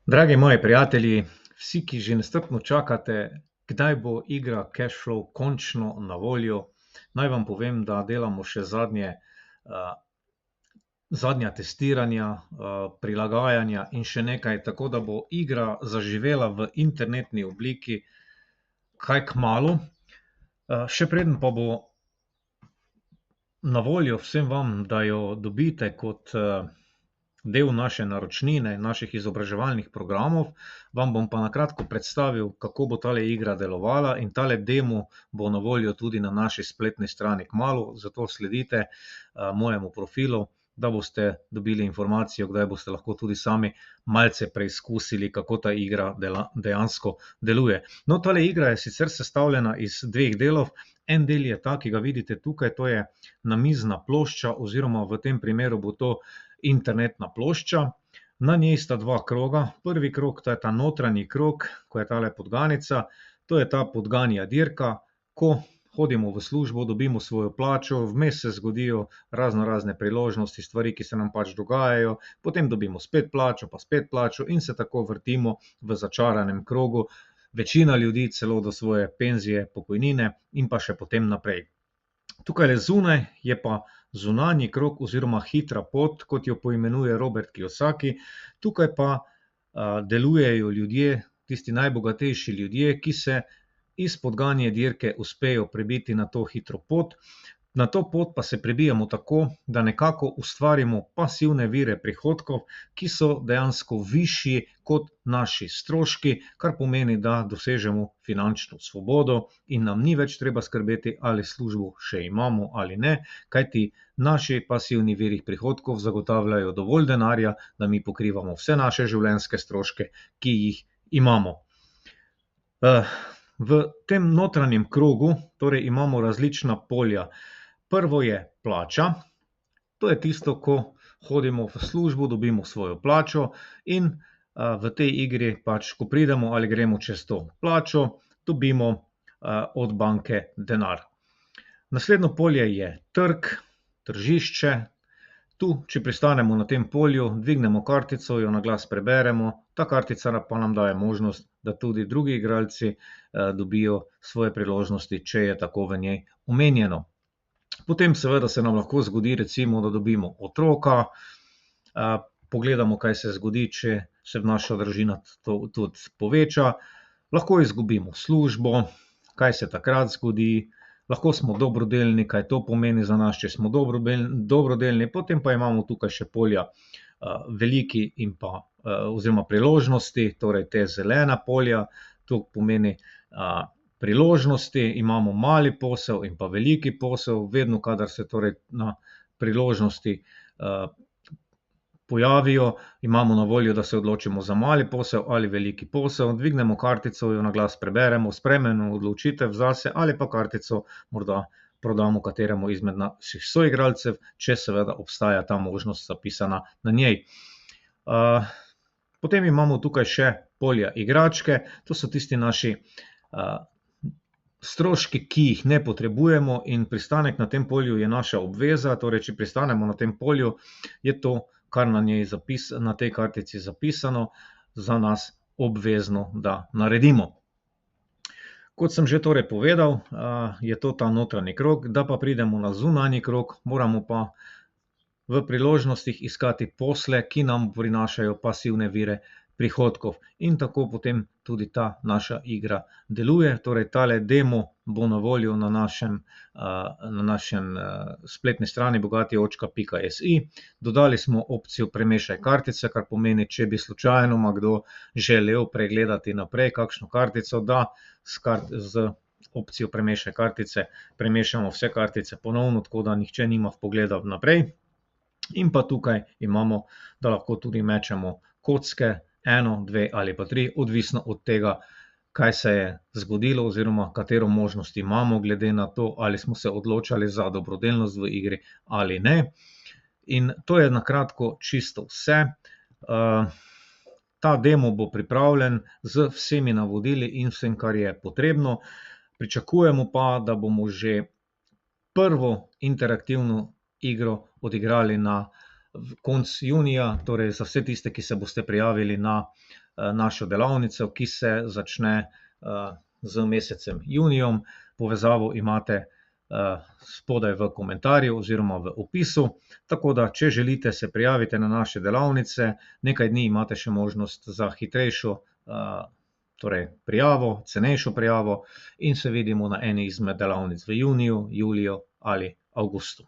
Dragi moji prijatelji, vsi, ki že nestrpno čakate, kdaj bo igra Cashflow končno na voljo, naj vam povem, da delamo še zadnja testiranja, prilagajanja in še nekaj, tako da bo igra zaživela v internetni obliki kaj kmalu. Še preden pa bo na voljo vsem vam, da jo dobite kot del naše naročnine, naših izobraževalnih programov, vam bom pa na kratko predstavil, kako bo tale igra delovala, in tale demo bo na voljo tudi na naši spletni strani kmalu, zato sledite mojemu profilu, da boste dobili informacijo, kdaj boste lahko tudi sami malce preizkusili, kako ta igra dejansko deluje. No, tale igra je sicer sestavljena iz dveh delov. En del je ta, ki ga vidite tukaj, to je namizna plošča, oziroma v tem primeru bo to internetna plošča. Na njej sta dva kroga. Prvi krog, to je ta notranji krog, ko je tale podganica, to je ta podganja dirka. Ko hodimo v službo, dobimo svojo plačo, vmes se zgodijo razne priložnosti, stvari, ki se nam pač dogajajo, potem dobimo spet plačo in se tako vrtimo v začaranem krogu. Večina ljudi celo do svoje penzije, pokojnine in pa še potem naprej. Tukaj zunaj je pa zunanji krog oziroma hitra pot, kot jo poimenuje Robert Kiyosaki. Tukaj pa delujejo ljudje, tisti najbogatejši ljudje, ki se iz podganje dirke uspejo prebiti na to hitro pot. Na to pot pa se prebijamo tako, da nekako ustvarimo pasivne vire prihodkov, ki so dejansko višji kot naši stroški, kar pomeni, da dosežemo finančno svobodo in nam ni več treba skrbeti, ali službo še imamo ali ne, kajti naši pasivni viri prihodkov zagotavljajo dovolj denarja, da mi pokrivamo vse naše življenjske stroške, ki jih imamo. V tem notranjem krogu torej imamo različna polja. Prvo je plača, to je tisto, ko hodimo v službo, dobimo svojo plačo in v tej igri pač, ko pridemo ali gremo čez to plačo, dobimo od banke denar. Naslednjo polje je trg, tržišče. Tu, če pristanemo na tem polju, dvignemo kartico, jo na glas preberemo, ta kartica pa nam daje možnost, da tudi drugi igralci dobijo svoje priložnosti, če je tako v njej omenjeno. Potem seveda se nam lahko zgodi, recimo, da dobimo otroka, pogledamo, kaj se zgodi, če se naša družina tudi poveča, lahko izgubimo službo, kaj se takrat zgodi, lahko smo dobrodelni, kaj to pomeni za nas, če smo dobrodelni, potem pa imamo tukaj še polja veliki in pa oziroma priložnosti, torej te zelena polja, to pomeni priložnosti, imamo mali posel in pa veliki posel. Vedno, kadar se torej na priložnosti pojavijo, imamo na voljo, da se odločimo za mali posel ali veliki posel. Dvignemo kartico, jo na glas preberemo, sprejmemo odločitev zase ali pa kartico morda prodamo kateremu izmed naših soigralcev, če seveda obstaja ta možnost zapisana na njej. Potem imamo tukaj še polja igračke, to so tisti naši stroški, ki jih ne potrebujemo, in pristanek na tem polju je naša obveza. Torej, če pristanemo na tem polju, je to, kar na tej kartici zapisano, za nas obvezno, da naredimo. Kot sem že torej povedal, je to ta notranji krog. Da pa pridemo na zunanji krog, moramo pa v priložnostih iskati posle, ki nam prinašajo pasivne vire prihodkov, in tako potem tudi ta naša igra deluje. Torej, tale demo bo na voljo na našem spletni strani bogatiočka.si. Dodali smo opcijo premešaj kartice, kar pomeni, če bi slučajno kdo želel pregledati naprej kakšno kartico, da z opcijo premešaj kartice premešamo vse kartice ponovno, tako da nihče nima vpogleda naprej. In pa tukaj imamo, da lahko tudi mečemo kocke, 1, 2 ali pa 3, odvisno od tega, kaj se je zgodilo oziroma katero možnost imamo, glede na to, ali smo se odločali za dobrodelnost v igri ali ne. In to je na kratko čisto vse. Ta demo bo pripravljen z vsemi navodili in vsem, kar je potrebno. Pričakujemo pa, da bomo že prvo interaktivno igro odigrali na konec junija, torej za vse tiste, ki se boste prijavili na našo delavnico, ki se začne z mesecem junijem. Povezavo imate spodaj v komentarju oziroma v opisu, tako da, če želite, se prijavite na naše delavnice, nekaj dni imate še možnost za hitrejšo torej prijavo, cenejšo prijavo in se vidimo na eni izmed delavnic v juniju, juliju ali avgustu.